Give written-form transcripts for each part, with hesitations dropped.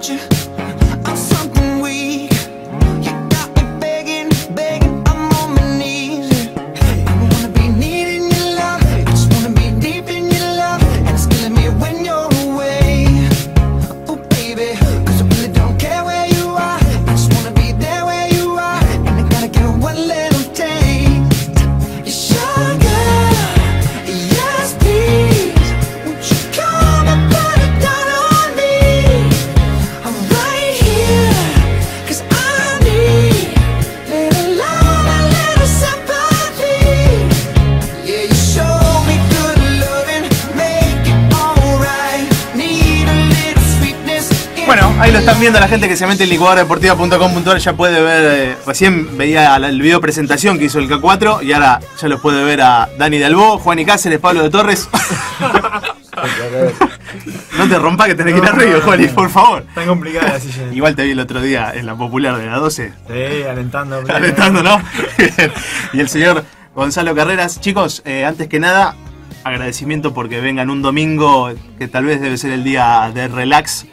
without you. I'm something weak. You got me begging, begging. I'm on my knees. I don't wanna be needing your love. I just wanna be deep in your love. And it's killing me when you're away. Oh baby, 'cause I really don't care where you are. I just wanna be there where you are. And I gotta get one little taste. Your sugar, yes please. Won't you come and put it down on me? I'm right here, 'cause I need little love and little sympathy. Yeah, you show me good loving, make it alright. Need a little sweetness in Bueno, ahí lo están viendo la gente que se mete en licuadoradeportiva.com.ar. Ya puede ver, recién veía el video presentación que hizo el K4 y ahora ya los puede ver a Dani Dalbó, Juan y Cáceres, Pablo de Torres. No te rompa que tenés que ir a Río, Juani, por favor. Tan complicada la silla. Igual te vi el otro día en la popular de la 12. Sí, alentando. Alentando, ¿no? Y el señor Gonzalo Carreras. Chicos, antes que nada, agradecimiento porque vengan un domingo que tal vez debe ser el día de relax.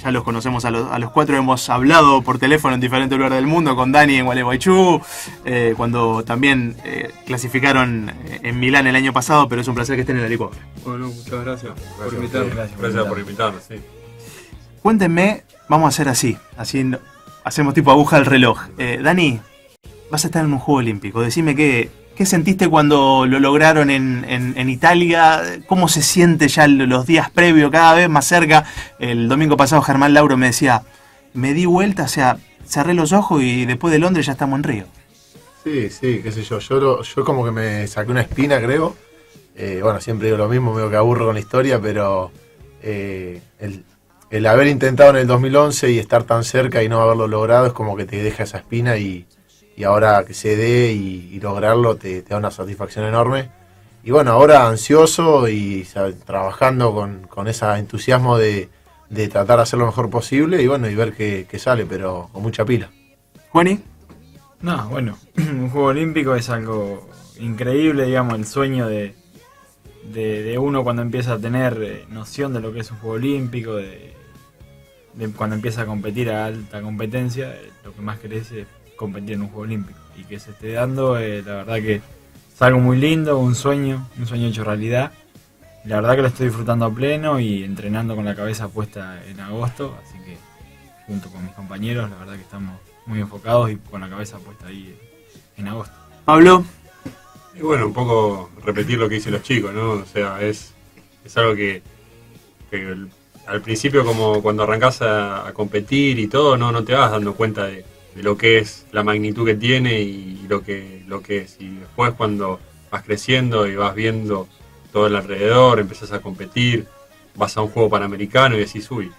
Ya los conocemos a los cuatro, hemos hablado por teléfono en diferentes lugares del mundo, con Dani en Gualeguaychú, cuando también clasificaron en Milán el año pasado, pero es un placer que estén en la licuadora. Bueno, muchas gracias por Gracias, invitarme. gracias por invitarnos, sí. Cuéntenme, vamos a hacer así hacemos tipo aguja del reloj. Dani, vas a estar en un Juego Olímpico, decime qué sentiste cuando lo lograron en Italia, cómo se siente ya los días previos, cada vez más cerca. El domingo pasado Germán Lauro me decía, me di vuelta, o sea, cerré los ojos y después de Londres ya estamos en Río. Sí, qué sé yo. Yo como que me saqué una espina, creo. Bueno, siempre digo lo mismo, medio que aburro con la historia, pero el haber intentado en el 2011 y estar tan cerca y no haberlo logrado es como que te deja esa espina y ahora que se dé y lograrlo te da una satisfacción enorme. Y bueno, ahora ansioso y trabajando con ese entusiasmo de tratar de hacer lo mejor posible y bueno, y ver qué sale, pero con mucha pila. Juani. No, bueno, un Juego Olímpico es algo increíble, digamos, el sueño de uno cuando empieza a tener noción de lo que es un Juego Olímpico, de cuando empieza a competir a alta competencia, lo que más querés es competir en un Juego Olímpico. Y que se esté dando, la verdad que es algo muy lindo, un sueño hecho realidad. La verdad que lo estoy disfrutando a pleno y entrenando con la cabeza puesta en agosto, así que junto con mis compañeros, la verdad que estamos muy enfocados y con la cabeza puesta ahí en agosto. Pablo. Y bueno, un poco repetir lo que dicen los chicos, ¿no? O sea, es algo que al principio, como cuando arrancás a competir y todo, no te vas dando cuenta de lo que es la magnitud que tiene y lo que es. Y después cuando vas creciendo y vas viendo todo el alrededor, empezás a competir, vas a un juego panamericano y decís, uy,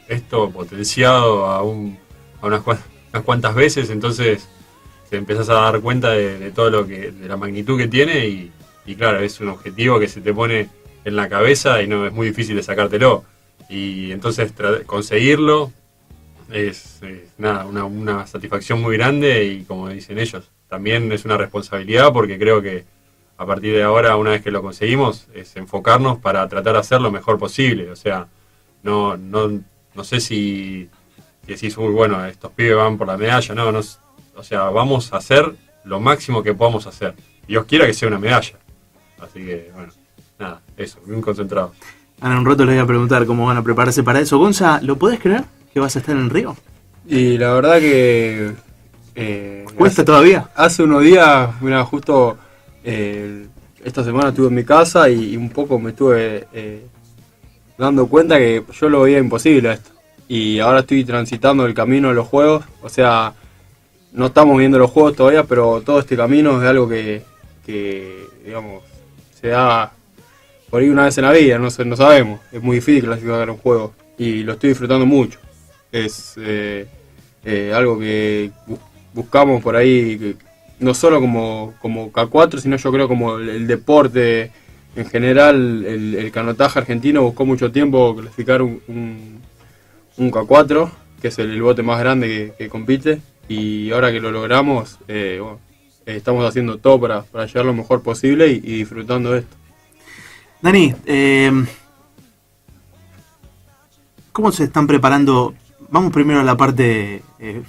esto potenciado a unas cuantas veces, entonces te empezás a dar cuenta de todo de la magnitud que tiene y claro, es un objetivo que se te pone en la cabeza y no es muy difícil de sacártelo. Y entonces conseguirlo es una satisfacción muy grande y como dicen ellos, también es una responsabilidad porque creo que a partir de ahora, una vez que lo conseguimos, es enfocarnos para tratar de hacer lo mejor posible. O sea, no sé si decís, uy, bueno, estos pibes van por la medalla, no, o sea, vamos a hacer lo máximo que podamos hacer. Dios quiera que sea una medalla. Así que, bueno, nada, eso, bien concentrado. Ahora un rato les voy a preguntar cómo van a prepararse para eso. Gonza, ¿lo podés creer que vas a estar en Río? Y la verdad que... ¿Cuesta todavía? Hace unos días, mira, justo esta semana estuve en mi casa y un poco me estuve dando cuenta que yo lo veía imposible esto. Y ahora estoy transitando el camino de los juegos, o sea, no estamos viendo los juegos todavía, pero todo este camino es algo que digamos, se da por ahí una vez en la vida, no sabemos. Es muy difícil clasificar un juego y lo estoy disfrutando mucho. Es algo que buscamos por ahí, no solo como K4, sino yo creo como el deporte en general. El canotaje argentino buscó mucho tiempo clasificar un K4, que es el bote más grande que compite, y ahora que lo logramos, bueno, estamos haciendo todo para llegar lo mejor posible y disfrutando de esto. Dani, ¿Cómo se están preparando? Vamos primero a la parte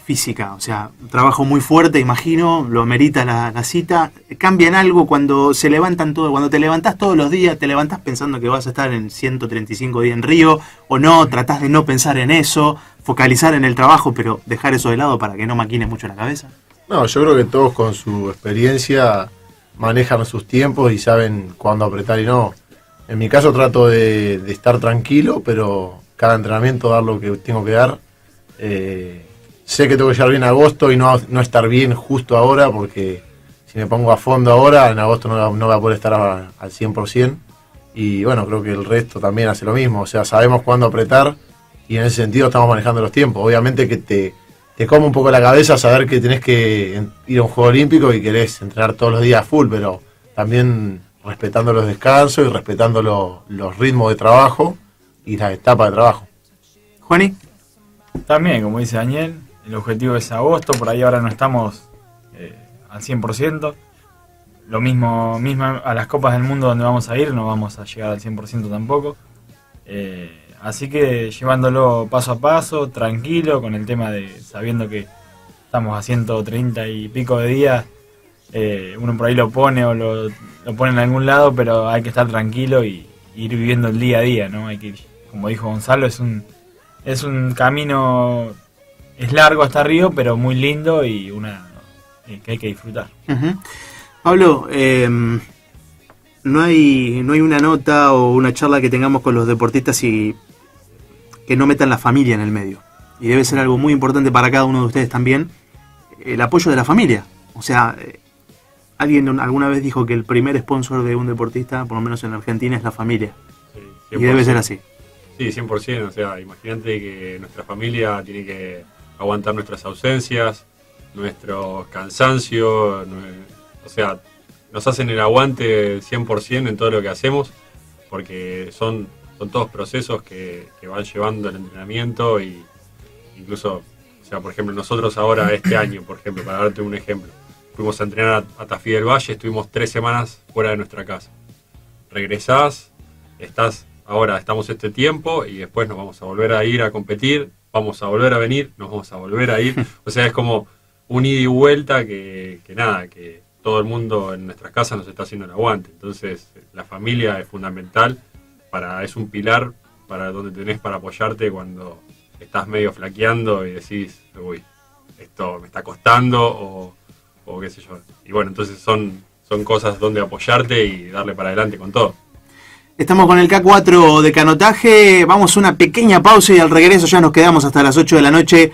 física, o sea, trabajo muy fuerte, imagino, lo amerita la cita. ¿Cambia en algo cuando se levantan todo? Cuando te levantás todos los días, ¿te levantás pensando que vas a estar en 135 días en Río? ¿O no? ¿Tratás de no pensar en eso, focalizar en el trabajo, pero dejar eso de lado para que no maquines mucho la cabeza? No, yo creo que todos con su experiencia manejan sus tiempos y saben cuándo apretar y no. En mi caso trato de estar tranquilo, pero cada entrenamiento dar lo que tengo que dar. Sé que tengo que llegar bien a agosto y no estar bien justo ahora, porque si me pongo a fondo ahora, en agosto no voy a poder estar al 100%. Y bueno, creo que el resto también hace lo mismo. O sea, sabemos cuándo apretar y en ese sentido estamos manejando los tiempos. Obviamente que te come un poco la cabeza saber que tenés que ir a un Juego Olímpico y querés entrenar todos los días a full, pero también respetando los descansos y respetando los ritmos de trabajo y las etapas de trabajo. Juani. También, como dice Daniel, el objetivo es agosto, por ahí ahora no estamos al 100%. Lo mismo a las Copas del Mundo donde vamos a ir, no vamos a llegar al 100% tampoco. Así que llevándolo paso a paso, tranquilo, con el tema de sabiendo que estamos a 130 y pico de días. Uno por ahí lo pone o lo pone en algún lado, pero hay que estar tranquilo y ir viviendo el día a día, ¿no? Hay que ir, como dijo Gonzalo, es un camino, es largo hasta Río, pero muy lindo y que hay que disfrutar. Uh-huh. Pablo, no hay una nota o una charla que tengamos con los deportistas y que no metan la familia en el medio. Y debe ser algo muy importante para cada uno de ustedes también, el apoyo de la familia. O sea, alguien alguna vez dijo que el primer sponsor de un deportista, por lo menos en Argentina, es la familia. Sí, y debe ser así. Sí, 100%. O sea, imagínate que nuestra familia tiene que aguantar nuestras ausencias, nuestros cansancios, o sea, nos hacen el aguante 100% en todo lo que hacemos, porque son todos procesos que van llevando el entrenamiento y incluso, o sea, por ejemplo, nosotros ahora este año, por ejemplo, para darte un ejemplo, fuimos a entrenar a Tafí del Valle, estuvimos 3 semanas fuera de nuestra casa. Regresás, estamos este tiempo y después nos vamos a volver a ir a competir, vamos a volver a venir, nos vamos a volver a ir. O sea, es como un ida y vuelta que todo el mundo en nuestras casas nos está haciendo el aguante. Entonces, la familia es fundamental, es un pilar para donde tenés para apoyarte cuando estás medio flaqueando y decís, uy, esto me está costando o qué sé yo. Y bueno, entonces son cosas donde apoyarte y darle para adelante con todo. Estamos con el K4 de canotaje, vamos a una pequeña pausa y al regreso ya nos quedamos hasta las 8 de la noche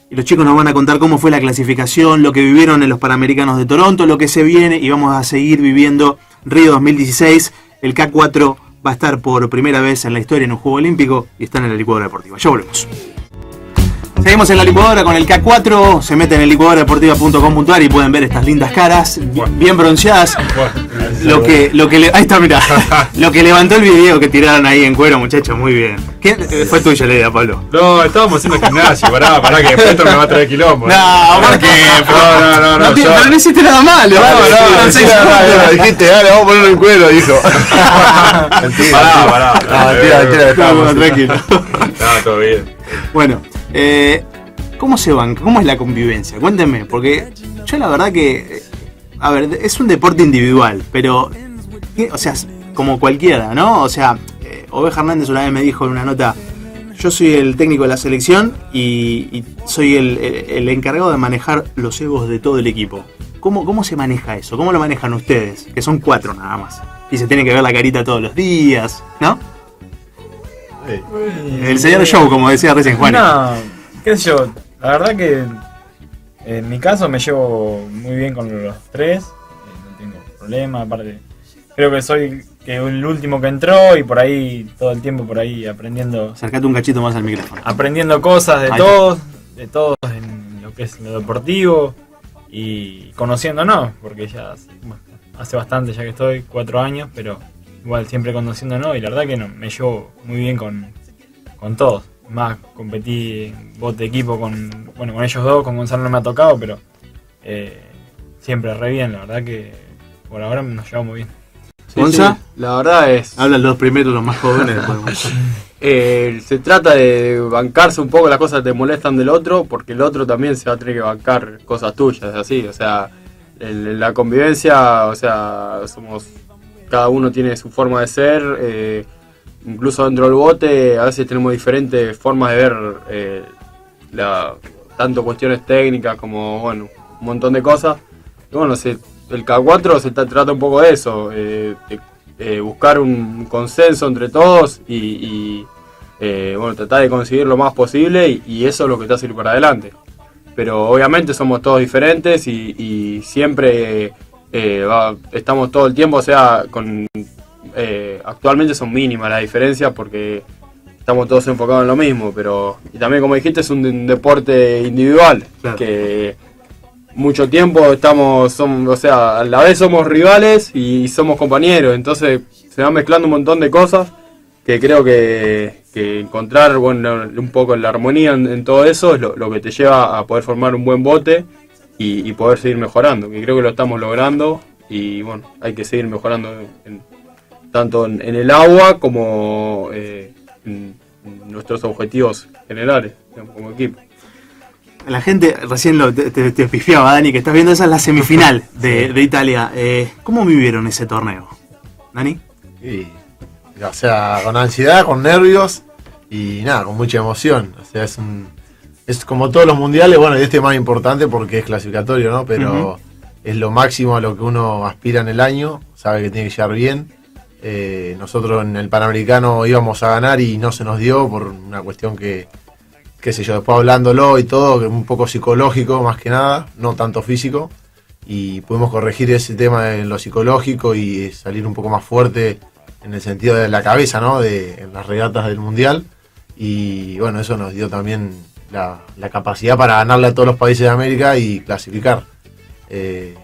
y los chicos nos van a contar cómo fue la clasificación, lo que vivieron en los Panamericanos de Toronto, lo que se viene y vamos a seguir viviendo Río 2016. El K4 va a estar por primera vez en la historia en un Juego Olímpico y está en la licuadora deportiva. Ya volvemos. Seguimos en la licuadora con el K4, se meten en licuadoradeportiva.com.ar y pueden ver estas lindas caras, bien bronceadas. Ahí está, mirá. Lo que levantó el video que tiraron ahí en cuero, muchachos, muy bien. Fue tuya la idea, Pablo. No, estábamos haciendo gimnasio, pará, que después esto me va a traer quilombo. No, porque No, pero no hiciste nada malo. No, dijiste, dale, vamos a ponerlo en cuero, dijo. Mentira, estábamos tranquilo. No, todo bien. Bueno, ¿cómo se banca? ¿Cómo es la convivencia? Cuéntenme, porque yo la verdad que, a ver, es un deporte individual, pero, o sea, como cualquiera, ¿no? O sea, Oveja Hernández una vez me dijo en una nota, yo soy el técnico de la selección y soy el encargado de manejar los egos de todo el equipo. ¿Cómo se maneja eso? ¿Cómo lo manejan ustedes? Que son 4 nada más. Y se tienen que ver la carita todos los días, ¿no? El señor Show, como decía recién Juan. No, qué sé yo, la verdad que en mi caso me llevo muy bien con los 3, no tengo problema, aparte creo que soy el último que entró y por ahí todo el tiempo por ahí aprendiendo. Acércate un cachito más al micrófono. Aprendiendo cosas de todos en lo que es lo deportivo y conociéndonos, porque ya hace bastante ya que estoy, 4 años, pero igual siempre conociéndonos y la verdad que me llevo muy bien con todos. Más competí en bote de equipo con ellos dos, con Gonzalo no me ha tocado, pero siempre re bien, la verdad que por ahora nos llevamos bien. ¿Gonza? Sí, la verdad es... Hablan los primeros, los más jóvenes. se trata de bancarse un poco las cosas que te molestan del otro, porque el otro también se va a tener que bancar cosas tuyas, así, o sea, en la convivencia, o sea, cada uno tiene su forma de ser, incluso dentro del bote a veces tenemos diferentes formas de ver tanto cuestiones técnicas como, bueno, un montón de cosas, y bueno, el K4 se trata un poco de eso, buscar un consenso entre todos y bueno, tratar de conseguir lo más posible y eso es lo que te hace ir para adelante. Pero obviamente somos todos diferentes y siempre estamos todo el tiempo, o sea, actualmente son mínimas las diferencias porque estamos todos enfocados en lo mismo, pero y también como dijiste es un deporte individual, Claro. que mucho tiempo o sea, a la vez somos rivales y somos compañeros, entonces se van mezclando un montón de cosas que creo que encontrar, bueno, un poco la armonía en todo eso es lo que te lleva a poder formar un buen bote y poder seguir mejorando, que creo que lo estamos logrando y bueno, hay que seguir mejorando tanto en el agua como en nuestros objetivos generales, digamos, como equipo. La gente, recién te pifiaba, Dani, que estás viendo, esa es la semifinal de Italia. ¿Cómo vivieron ese torneo? ¿Dani? Y, o sea, con ansiedad, con nervios y nada, con mucha emoción. O sea, es como todos los mundiales, bueno, y este es más importante porque es clasificatorio, ¿no? Pero es lo máximo a lo que uno aspira en el año, sabe que tiene que llegar bien. Nosotros en el Panamericano íbamos a ganar y no se nos dio por una cuestión que, qué sé yo, después hablándolo y todo, que un poco psicológico más que nada, no tanto físico, y pudimos corregir ese tema en lo psicológico y salir un poco más fuerte en el sentido de la cabeza, ¿no? En las regatas del Mundial, y bueno, eso nos dio también la capacidad para ganarle a todos los países de América y clasificar.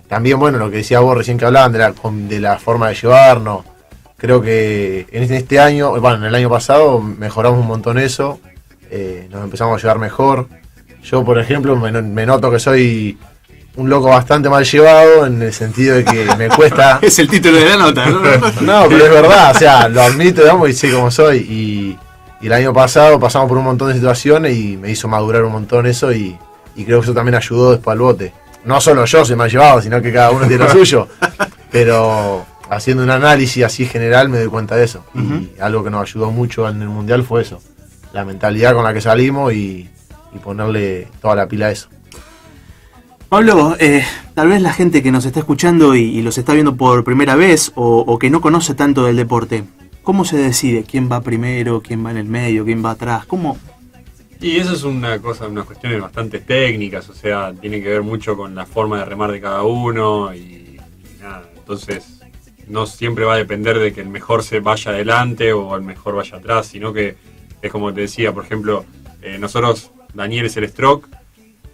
También, bueno, lo que decía vos recién que hablaban de la forma de llevarnos, creo que en este año, bueno, en el año pasado mejoramos un montón eso. Nos empezamos a llevar mejor. Yo, por ejemplo, me noto que soy un loco bastante mal llevado, en el sentido de que me cuesta... Es el título de la nota, ¿no? No, pero es verdad, o sea, lo admito, digamos, y sé cómo soy. Y el año pasado pasamos por un montón de situaciones y me hizo madurar un montón eso y creo que eso también ayudó después al bote. No solo yo soy mal llevado, sino que cada uno tiene lo suyo. Pero haciendo un análisis así general me doy cuenta de eso. Y algo que nos ayudó mucho en el Mundial fue eso. La mentalidad con la que salimos y ponerle toda la pila a eso. Pablo, tal vez la gente que nos está escuchando y los está viendo por primera vez o que no conoce tanto del deporte, ¿cómo se decide quién va primero, quién va en el medio, quién va atrás? ¿Cómo? Y eso es unas cuestiones bastante técnicas, o sea, tiene que ver mucho con la forma de remar de cada uno y nada, entonces no siempre va a depender de que el mejor se vaya adelante o el mejor vaya atrás, sino que es como te decía, por ejemplo, nosotros, Daniel es el stroke,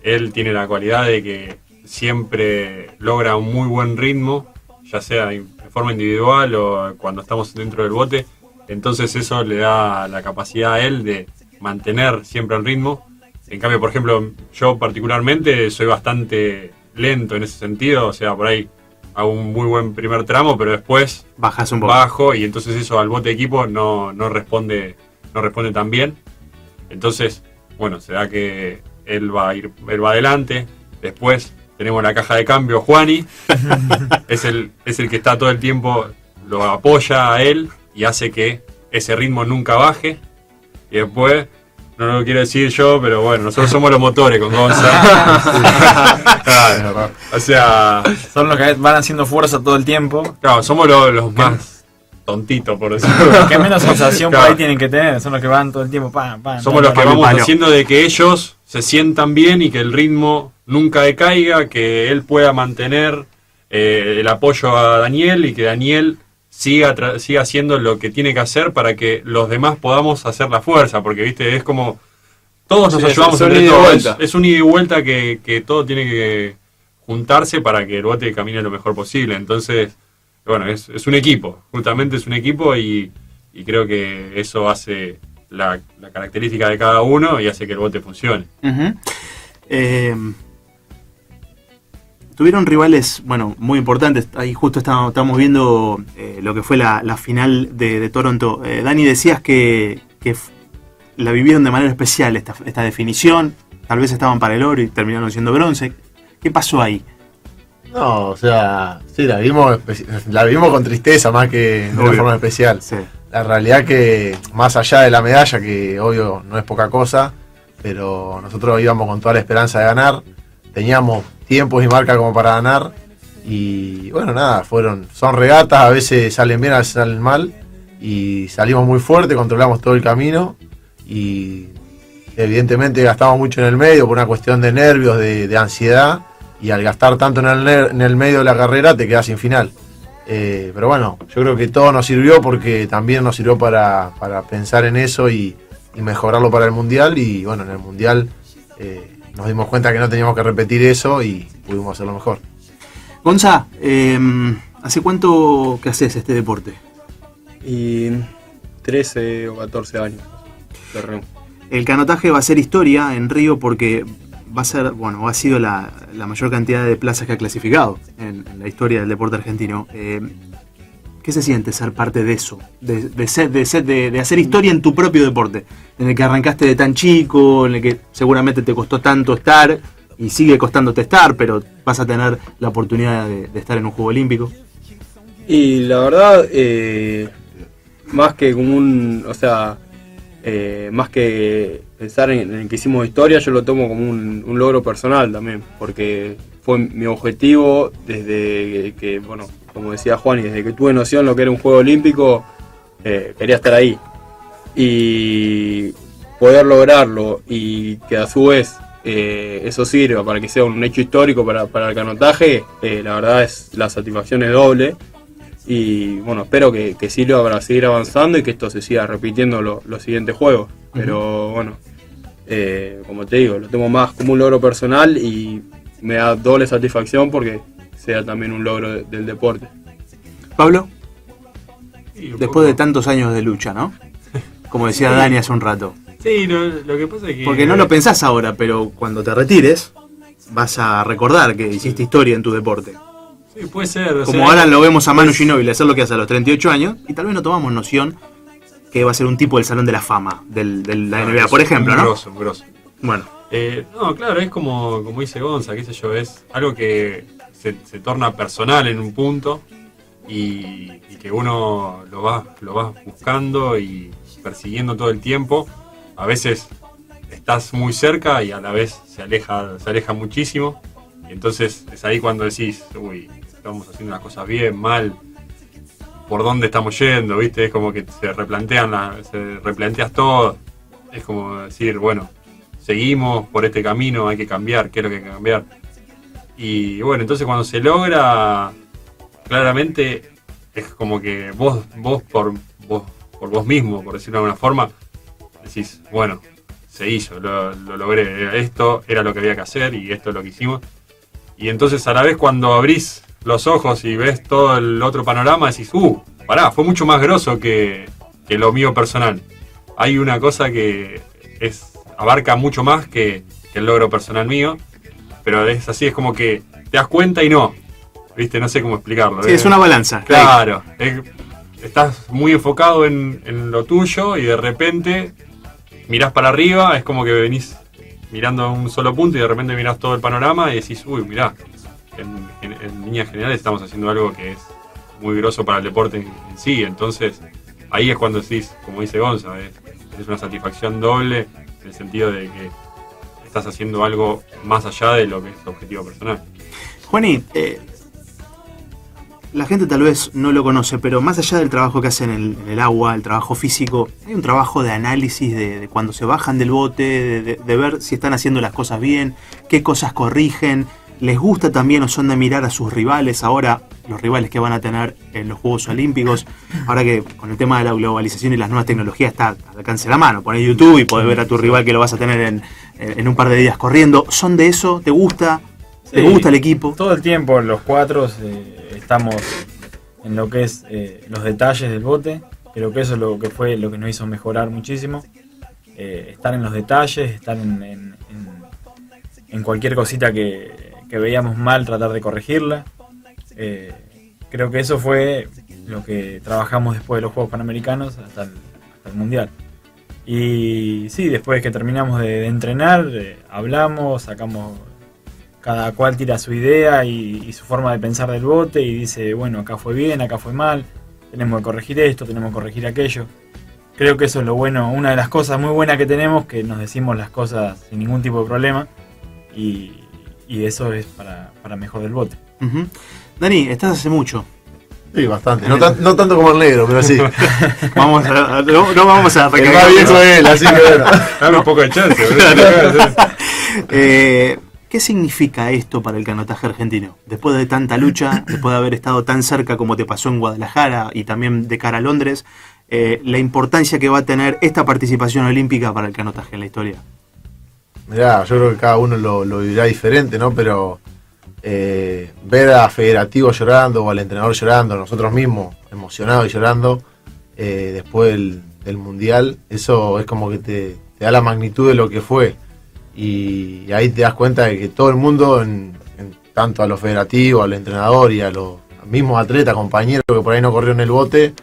él tiene la cualidad de que siempre logra un muy buen ritmo, ya sea de forma individual o cuando estamos dentro del bote, entonces eso le da la capacidad a él de mantener siempre el ritmo. En cambio, por ejemplo, yo particularmente soy bastante lento en ese sentido, o sea, por ahí hago un muy buen primer tramo, pero después Bajas un poco. bajo y entonces eso al bote equipo no responde tan bien. Entonces, bueno, se da que él va adelante. Después tenemos la caja de cambio, Juani. es el que está todo el tiempo, lo apoya a él y hace que ese ritmo nunca baje. Y después, no lo quiero decir yo, pero bueno, nosotros somos los motores con Gonza. Claro, o sea, Son los que van haciendo fuerza todo el tiempo. claro, somos los más tontitos, por decirlo. Los que menos sensación por Claro. ahí tienen que tener. Son los que van todo el tiempo. Pam, pam, Somos pam, los que pam. vamos palo. haciendo de que ellos se sientan bien y que el ritmo nunca decaiga, que él pueda mantener el apoyo a Daniel y que Daniel siga haciendo lo que tiene que hacer para que los demás podamos hacer la fuerza, porque viste, es como todos nos Sí, ayudamos es un entre ida y todos, vuelta. es un ida y vuelta que todo tiene que juntarse para que el bote camine lo mejor posible. Entonces, bueno, es un equipo, justamente es un equipo y creo que eso hace la característica de cada uno y hace que el bote funcione. Ujú. Tuvieron rivales, bueno, muy importantes. Ahí justo estamos viendo lo que fue la final de Toronto. Dani, decías que que la vivieron de manera especial esta definición. Tal vez estaban para el oro y terminaron siendo bronce. ¿Qué pasó ahí? No, o sea, sí, la vimos con tristeza más que de una Obvio. forma especial. Sí. La realidad que, más allá de la medalla, que obvio no es poca cosa, pero nosotros íbamos con toda la esperanza de ganar, teníamos tiempos y marca como para ganar, y bueno, nada, son regatas, a veces salen bien, a veces salen mal, y salimos muy fuerte, controlamos todo el camino, y evidentemente gastamos mucho en el medio por una cuestión de nervios, de ansiedad, y al gastar tanto en el medio de la carrera te quedas sin final. Pero bueno, yo creo que todo nos sirvió porque también nos sirvió para pensar en eso y mejorarlo para el Mundial. Y bueno, en el Mundial nos dimos cuenta que no teníamos que repetir eso y pudimos hacerlo mejor. Gonza, ¿hace cuánto que haces este deporte? Y 13 o 14 años de remo. El canotaje va a ser historia en Río porque va a ser, bueno, ha sido la mayor cantidad de plazas que ha clasificado en la historia del deporte argentino. ¿Qué se siente ser parte de eso? De hacer historia en tu propio deporte, en el que arrancaste de tan chico, en el que seguramente te costó tanto estar y sigue costándote estar, pero vas a tener la oportunidad de estar en un Juego Olímpico. Y la verdad, más que como más que pensar en que hicimos historia, yo lo tomo como un logro personal también, porque fue mi objetivo desde que, bueno, como decía Juan, y desde que tuve noción de lo que era un Juego Olímpico, quería estar ahí. Y poder lograrlo y que a su vez eso sirva para que sea un hecho histórico para el canotaje, la verdad la satisfacción es doble. Y bueno, espero que sirva para seguir avanzando y que esto se siga repitiendo los siguientes juegos. Pero bueno, como te digo, lo tomo más como un logro personal y me da doble satisfacción porque sea también un logro del deporte. Pablo, Sí, un después poco. de tantos años de lucha, ¿no? Como decía Dani hace un rato. Sí, lo que pasa es que... Porque no lo pensás ahora, pero cuando te retires vas a recordar que hiciste historia en tu deporte. Sí, puede ser. o Como sea, ahora lo vemos a Manu Ginóbili hacer lo que hace a los 38 años y tal vez no tomamos noción que va a ser un tipo del Salón de la Fama de la NBA, por ejemplo, ¿no? Grosso, grosso. Bueno, No, claro, es como dice Gonza, qué sé yo, es algo que se torna personal en un punto y que uno lo va buscando y persiguiendo todo el tiempo. A veces estás muy cerca y a la vez se aleja muchísimo. Y entonces es ahí cuando decís, uy, estamos haciendo las cosas bien, mal, por dónde estamos yendo, ¿viste? Es como que se replanteas todo. Es como decir, bueno, seguimos por este camino, hay que cambiar, ¿qué es lo que hay que cambiar? Y bueno, entonces cuando se logra, claramente es como que vos por vos mismo, por decirlo de alguna forma, decís, bueno, se hizo, lo logré, esto era lo que había que hacer y esto es lo que hicimos. Y entonces a la vez cuando abrís los ojos y ves todo el otro panorama, decís, pará, fue mucho más grosso que lo mío personal. Hay una cosa que abarca mucho más que el logro personal mío, pero es así, es como que te das cuenta y no, ¿viste? No sé cómo explicarlo. sí, es una balanza. Claro, estás muy enfocado en lo tuyo y de repente mirás para arriba, es como que venís mirando a un solo punto y de repente mirás todo el panorama y decís, uy, mirá, en líneas generales estamos haciendo algo que es muy grosso para el deporte en sí. Entonces ahí es cuando decís, como dice Gonza, es una satisfacción doble en el sentido de que estás haciendo algo más allá de lo que es tu objetivo personal. Juani, la gente tal vez no lo conoce, pero más allá del trabajo que hacen en el agua, el trabajo físico, hay un trabajo de análisis de cuando se bajan del bote, de ver si están haciendo las cosas bien, qué cosas corrigen. ¿Les gusta también o son de mirar a sus rivales ahora, los rivales que van a tener en los Juegos Olímpicos? Ahora que con el tema de la globalización y las nuevas tecnologías está al alcance de la mano. Ponés YouTube y podés ver a tu rival que lo vas a tener en un par de días corriendo. ¿Son de eso? ¿Te gusta? ¿Te Sí, gusta el equipo? Todo el tiempo los cuatro estamos en lo que es los detalles del bote. Creo que eso es lo que fue lo que nos hizo mejorar muchísimo. Estar en los detalles, estar en cualquier cosita que veíamos mal, tratar de corregirla. Creo que eso fue lo que trabajamos después de los Juegos Panamericanos hasta el Mundial. Y sí, después que terminamos de entrenar, hablamos, sacamos, cada cual tira su idea y su forma de pensar del bote y dice, bueno, acá fue bien, acá fue mal, tenemos que corregir esto, tenemos que corregir aquello. Creo que eso es lo bueno, una de las cosas muy buenas que tenemos, que nos decimos las cosas sin ningún tipo de problema y eso es para mejor del bote. Ujú. Dani, estás hace mucho. Sí, bastante. No tanto como el negro, pero sí. No vamos a El recargar. más viejo es él, así que bueno. Dame un poco de chance, boludo. ¿Qué significa esto para el canotaje argentino? Después de tanta lucha, después de haber estado tan cerca como te pasó en Guadalajara y también de cara a Londres, la importancia que va a tener esta participación olímpica para el canotaje en la historia. Mirá, yo creo que cada uno lo vivirá diferente, ¿no? Pero ver a Federativo llorando o al entrenador llorando, nosotros mismos emocionados y llorando después del Mundial, eso es como que te da la magnitud de lo que fue. Y ahí te das cuenta de que todo el mundo, tanto a los federativos, al entrenador y a los mismos atletas, compañeros que por ahí no corrieron el bote,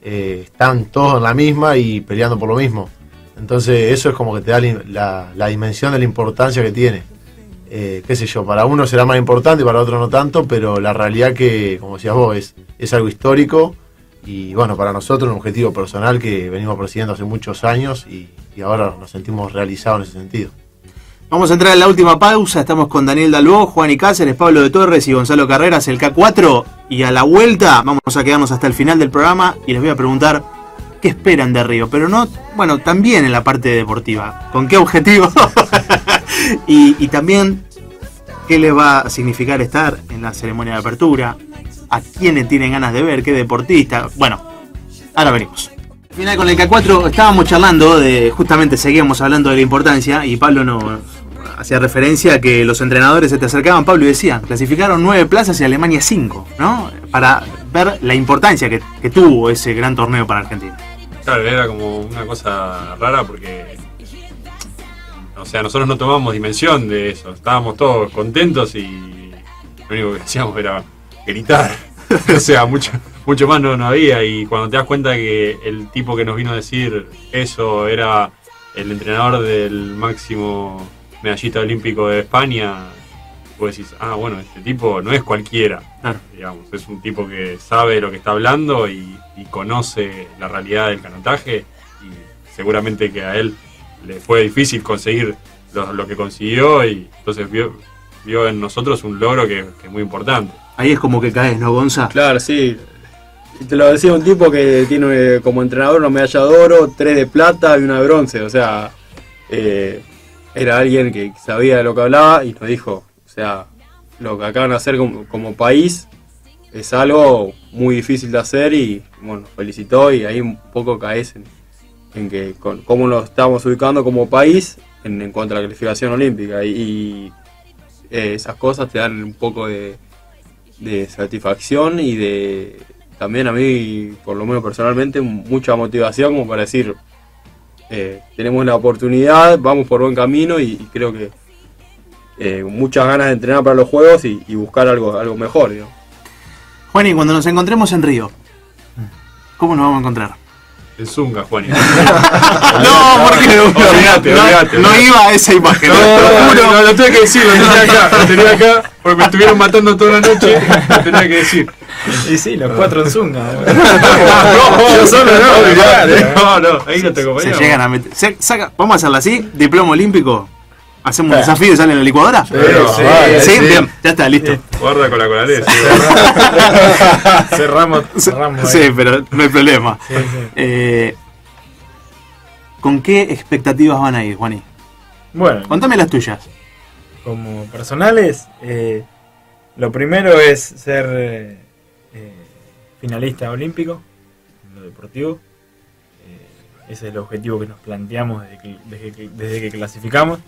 están todos en la misma y peleando por lo mismo. Entonces eso es como que te da la dimensión de la importancia que tiene. Qué sé yo, para uno será más importante y para otro no tanto, pero la realidad que, como decías vos, es algo histórico y bueno, para nosotros un objetivo personal que venimos persiguiendo hace muchos años y ahora nos sentimos realizados en ese sentido. Vamos a entrar en la última pausa, estamos con Daniel Dalbó, Juan y Cáceres, Pablo de Torres y Gonzalo Carreras, el K4, y a la vuelta vamos a quedarnos hasta el final del programa y les voy a preguntar qué esperan de Río, pero no, bueno, también en la parte deportiva, con qué objetivo y también qué les va a significar estar en la ceremonia de apertura, a quiénes tienen ganas de ver, qué deportista, bueno, ahora venimos. Al final con el K4 estábamos charlando justamente seguíamos hablando de la importancia y Pablo nos hacía referencia a que los entrenadores se te acercaban, Pablo, y decían, clasificaron 9 plazas y Alemania 5, ¿no? Para ver la importancia que tuvo ese gran torneo para Argentina. Claro, era como una cosa rara porque, o sea, nosotros no tomamos dimensión de eso, estábamos todos contentos y lo único que hacíamos era gritar, o sea, mucho más no había, y cuando te das cuenta que el tipo que nos vino a decir eso era el entrenador del máximo medallista olímpico de España, vos decís, bueno, este tipo no es cualquiera, digamos, es un tipo que sabe lo que está hablando y conoce la realidad del canotaje, y seguramente que a él le fue difícil conseguir lo que consiguió, y entonces vio en nosotros un logro que es muy importante. Ahí es como que caes, ¿no, Gonza? Claro, sí. Y te lo decía un tipo que tiene como entrenador una medalla de oro, 3 de plata y una de bronce. O sea, era alguien que sabía de lo que hablaba y nos dijo, o sea, lo que acaban de hacer como país es algo muy difícil de hacer y bueno, felicitó, y ahí un poco caes en que cómo nos estamos ubicando como país en cuanto a la clasificación olímpica y esas cosas te dan un poco de satisfacción y de también a mí, por lo menos personalmente, mucha motivación como para decir, tenemos la oportunidad, vamos por buen camino y creo que muchas ganas de entrenar para los Juegos y buscar algo mejor, ¿no? Juan, y cuando nos encontremos en Río, ¿cómo nos vamos a encontrar? El Zunga, Juan. No, porque Olvídate. no iba a esa imagen. No, lo tuve que decir, lo tenía acá, porque me estuvieron matando toda la noche, lo tenía que decir. Y sí, los 4 en Zunga. Yo solo no, ahí no te Se acompañamos. llegan a meter. Vamos a hacerla así, diploma olímpico. Hacemos un desafío y sale en la licuadora. Sí, Sí, bien, ya está, listo. Guarda con la colalés. Cerramos Sí, ahí. pero no hay problema. Sí, sí. ¿Con qué expectativas van a ir, Juaní? Bueno, Contame las tuyas. como personales, lo primero es ser finalista olímpico en lo deportivo. Ese es el objetivo que nos planteamos desde que clasificamos.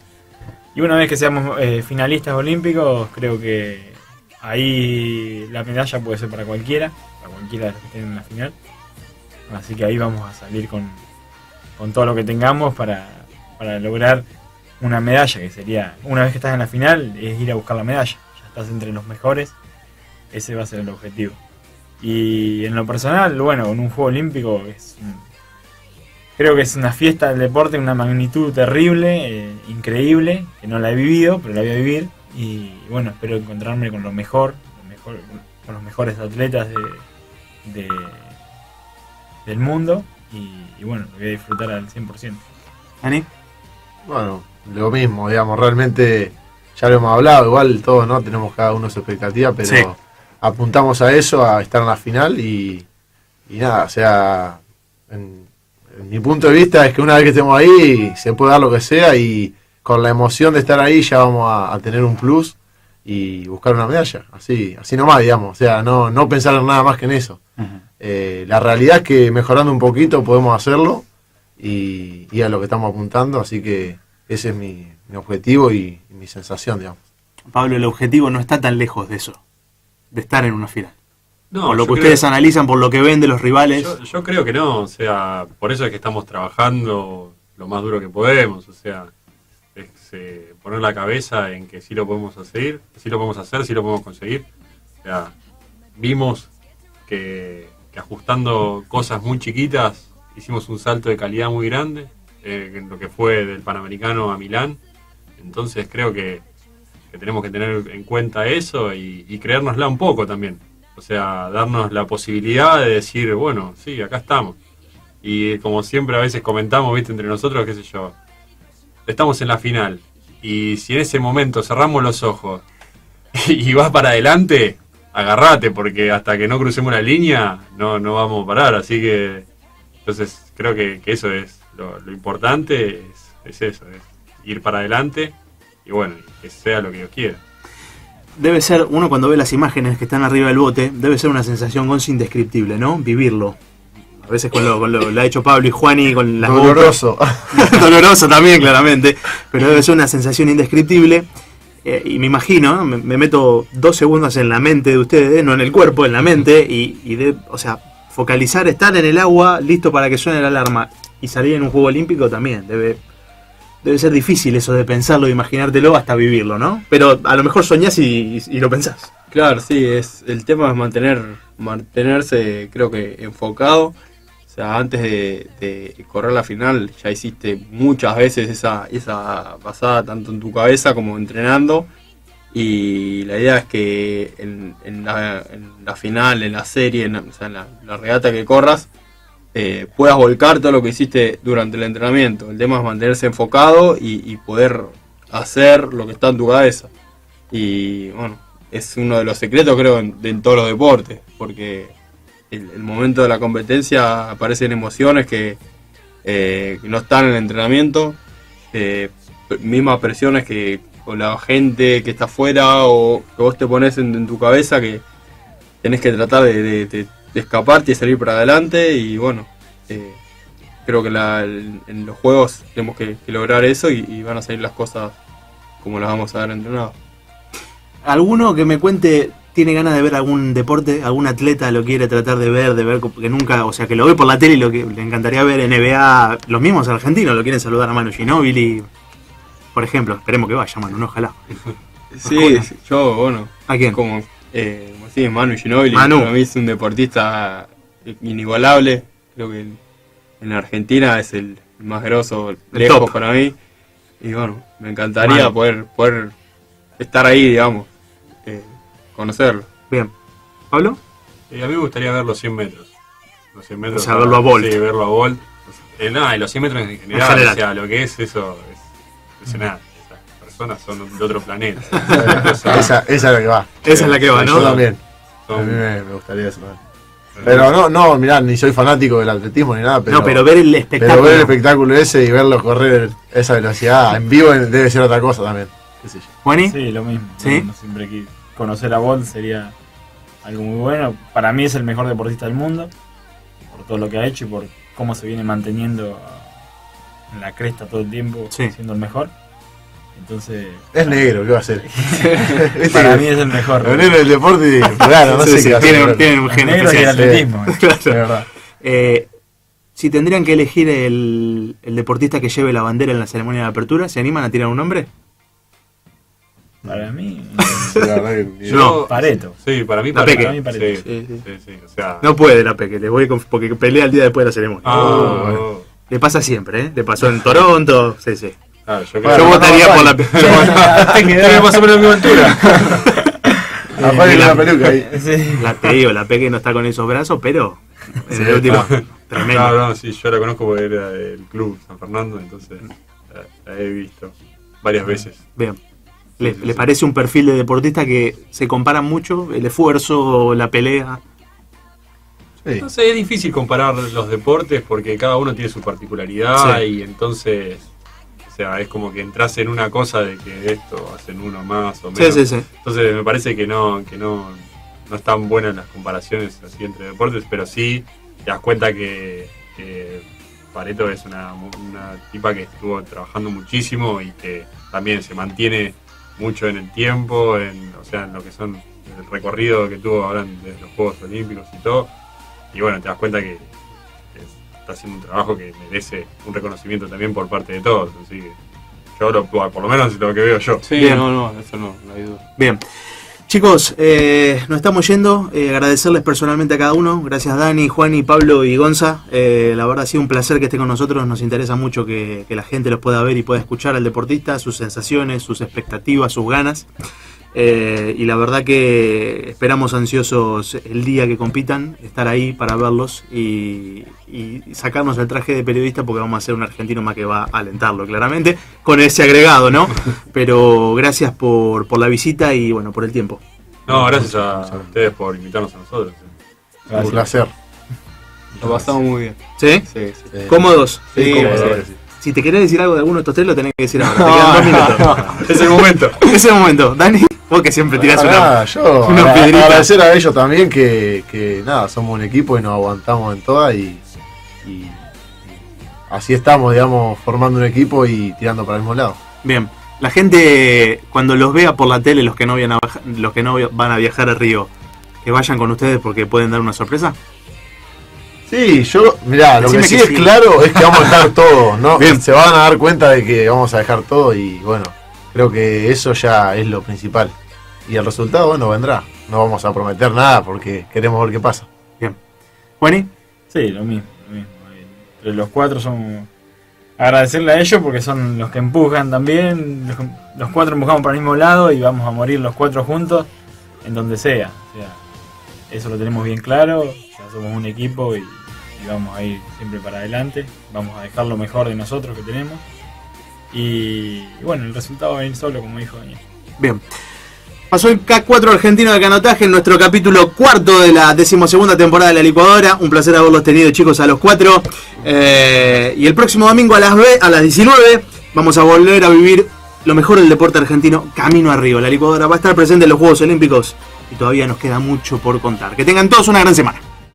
Y una vez que seamos finalistas olímpicos, creo que ahí la medalla puede ser para cualquiera de los que estén en la final. Así que ahí vamos a salir con todo lo que tengamos para lograr una medalla, que sería, una vez que estás en la final, es ir a buscar la medalla. Ya estás entre los mejores, ese va a ser el objetivo. Y en lo personal, bueno, en un juego olímpico creo que es una fiesta del deporte, una magnitud terrible, increíble, que no la he vivido, pero la voy a vivir. Y bueno, espero encontrarme con lo mejor con los mejores atletas del mundo. Y bueno, lo voy a disfrutar al 100%. ¿Ani? Bueno, lo mismo, digamos, realmente ya lo hemos hablado, igual todos, ¿no? Tenemos cada uno su expectativa, pero Sí. apuntamos a eso, a estar en la final y nada, o sea, en mi punto de vista es que una vez que estemos ahí se puede dar lo que sea y con la emoción de estar ahí ya vamos a tener un plus y buscar una medalla, así nomás, digamos, o sea, no pensar en nada más que en eso. La realidad es que mejorando un poquito podemos hacerlo y a lo que estamos apuntando, así que ese es mi objetivo y mi sensación, digamos. Pablo, el objetivo no está tan lejos de eso, de estar en una final. No, Por lo yo que creo- ustedes analizan, por lo que ven de los rivales. Yo creo que no, o sea, por eso es que estamos trabajando lo más duro que podemos, o sea, es poner la cabeza en que sí lo podemos hacer, sí lo podemos hacer, sí lo podemos conseguir. O sea, vimos que ajustando cosas muy chiquitas hicimos un salto de calidad muy grande, en lo que fue del Panamericano a Milán. Entonces creo que tenemos que tener en cuenta eso y creérnosla un poco también. O sea, darnos la posibilidad de decir, bueno, sí, acá estamos. Y como siempre a veces comentamos, viste, entre nosotros, qué sé yo, estamos en la final. Y si en ese momento cerramos los ojos y vas para adelante, agarrate, porque hasta que no crucemos la línea no vamos a parar. Así que, entonces creo que eso es lo importante, es eso, es ir para adelante y bueno, que sea lo que Dios quiera. Debe ser, uno cuando ve las imágenes que están arriba del bote, debe ser una sensación Gonzi indescriptible, ¿no? Vivirlo. A veces con lo ha hecho Pablo y Juani con las Doloroso. doloroso también, claramente, pero debe ser una sensación indescriptible. Y me imagino, ¿no? me meto 2 segundos en la mente de ustedes, no en el cuerpo, en la mente, o sea, focalizar, estar en el agua, listo para que suene la alarma, y salir en un juego olímpico también, debe ser difícil eso de pensarlo, de imaginártelo hasta vivirlo, ¿no? Pero a lo mejor soñás y lo pensás. Claro, sí, el tema es mantenerse, creo que enfocado. O sea, antes de correr la final ya hiciste muchas veces esa pasada tanto en tu cabeza como entrenando. Y la idea es que en la final, en la serie, o sea, en la regata que corras, puedas volcar todo lo que hiciste durante el entrenamiento. El tema es mantenerse enfocado y poder hacer lo que está en tu cabeza. Y bueno, es uno de los secretos, creo, en todos los deportes, porque el momento de la competencia aparecen emociones que no están en el entrenamiento, mismas presiones que con la gente que está afuera o que vos te pones en tu cabeza, que tenés que tratar de escaparte y salir para adelante. Y bueno, creo que en los juegos tenemos que lograr eso y van a salir las cosas como las vamos a ver entrenadas. ¿Alguno que me cuente tiene ganas de ver algún deporte, algún atleta lo quiere tratar de ver que nunca, o sea, que lo ve por la tele y lo que le encantaría ver NBA, los mismos argentinos lo quieren saludar a Manu Ginóbili, por ejemplo? Esperemos que vaya Manu, no, ojalá. Sí, yo, bueno, ¿A quién? como sí, Manu Ginóbili, Manu. para mí es un deportista inigualable. Creo que en Argentina es el más grosso, El lejos top. para mí. Y bueno, me encantaría Manu. poder estar ahí, digamos, conocerlo. Bien. ¿Pablo? A mí me gustaría ver los 100 metros. Los 100 metros. O sea, verlo a Bolt. Sí, verlo a Bolt. Y los 100 metros en general, general. o sea, lo que es eso es impresionante. Esas personas son de otro planeta. Esa es la que va. Esa es la que va, Yo ¿no? también. A Son- mí me gustaría eso también. Pero no, mirá, ni soy fanático del atletismo ni nada, pero, no, pero ver el espectáculo. pero ver el espectáculo ese y verlo correr a esa velocidad en vivo debe ser otra cosa también. ¿Qué sé yo? ¿Juani? Sí, lo mismo. ¿Sí? No, siempre que conocer a Bolt sería algo muy bueno. Para mí es el mejor deportista del mundo, por todo lo que ha hecho y por cómo se viene manteniendo en la cresta todo el tiempo, Sí. siendo el mejor. Entonces, Es negro, ¿qué va a hacer? para mí es el mejor. Lo negro del deporte, claro, no Sí, sé sí, qué va a hacer. tienen un gen Negro y el especial. atletismo. Claro. De verdad. Si tendrían que elegir el deportista que lleve la bandera en la ceremonia de apertura, ¿se animan a tirar un nombre? Para mí, Sí, la verdad que- No. Pareto. Sí, para mí La Pareto. Peque. Para mí Pareto. Sí, sí, sí, o sea, No puede la Peque, le voy porque pelea el día después de la ceremonia. Ah, Le pasa siempre, ¿eh? Le pasó en Toronto. Sí, sí. Claro, yo Yo creo votaría por la. que más o menos la misma altura. Aparte con la peluca ahí. Sí. Te digo, la Peque no está con esos brazos, pero en el último. Tremendo. No, sí, yo la conozco porque era del club San Fernando, entonces la he visto varias veces. Bien. Sí, ¿Le sí. parece un perfil de deportista que se compara mucho? El esfuerzo, la pelea. Sí. No sé, es difícil comparar los deportes porque cada uno tiene su particularidad Sí. y entonces, o sea, es como que entras en una cosa de que esto hacen uno más o menos. Sí, sí, sí. Entonces me parece que no están buenas las comparaciones así entre deportes, pero sí te das cuenta que Pareto es una tipa que estuvo trabajando muchísimo y que también se mantiene mucho en el tiempo, o sea, en lo que son el recorrido que tuvo ahora desde los Juegos Olímpicos y todo. Y bueno, te das cuenta que está haciendo un trabajo que merece un reconocimiento también por parte de todos. Así que yo por lo menos lo que veo yo. Sí, Bien. no, eso no hay duda. Bien. Chicos, nos estamos yendo. Agradecerles personalmente a cada uno. Gracias Dani, Juani, Pablo y Gonza. La verdad ha sido un placer que estén con nosotros. Nos interesa mucho que la gente los pueda ver y pueda escuchar al deportista, sus sensaciones, sus expectativas, sus ganas. Y la verdad que esperamos ansiosos el día que compitan, estar ahí para verlos y sacarnos el traje de periodista porque vamos a ser un argentino más que va a alentarlo claramente, con ese agregado, ¿no? Pero gracias por la visita y bueno, por el tiempo. No, gracias a ustedes por invitarnos a nosotros. Un placer. Lo pasamos muy bien. ¿Sí? Sí. ¿Cómodos? Sí, cómodo, sí. ahora sí. Si te querés decir algo de alguno de estos tres, lo tenés que decir ahora. Te quedan 2 minutos. Es el momento. Es el momento. Dani, vos que siempre tirás una... Yo unas piedritas. agradecer a ellos también que nada, somos un equipo y nos aguantamos en todas y así estamos, digamos, formando un equipo y tirando para el mismo lado. Bien. La gente, cuando los vea por la tele, los que no van a viajar a Río, que vayan con ustedes porque pueden dar una sorpresa. Sí, mirá, lo que Decime sí que es sí. claro es que vamos a dejar todo, ¿no? Bien. Se van a dar cuenta de que vamos a dejar todo y bueno, creo que eso ya es lo principal. Y el resultado, bueno, vendrá. No vamos a prometer nada porque queremos ver qué pasa. Bien. Juani, Sí, lo mismo. Entre los cuatro son agradecerle a ellos porque son los que empujan también. Los cuatro empujamos para el mismo lado y vamos a morir los cuatro juntos en donde sea. O sea, eso lo tenemos bien claro. Ya somos un equipo y vamos a ir siempre para adelante. Vamos a dejar lo mejor de nosotros que tenemos. Y bueno, el resultado va a venir solo, como dijo Daniel. bien. Pasó el K4 argentino de canotaje en nuestro capítulo 4 de la 12ª temporada de la licuadora. Un placer haberlos tenido, chicos, a los 4. Y el próximo domingo a las 19 vamos a volver a vivir lo mejor del deporte argentino camino a Río. La licuadora va a estar presente en los Juegos Olímpicos y todavía nos queda mucho por contar. Que tengan todos una gran semana.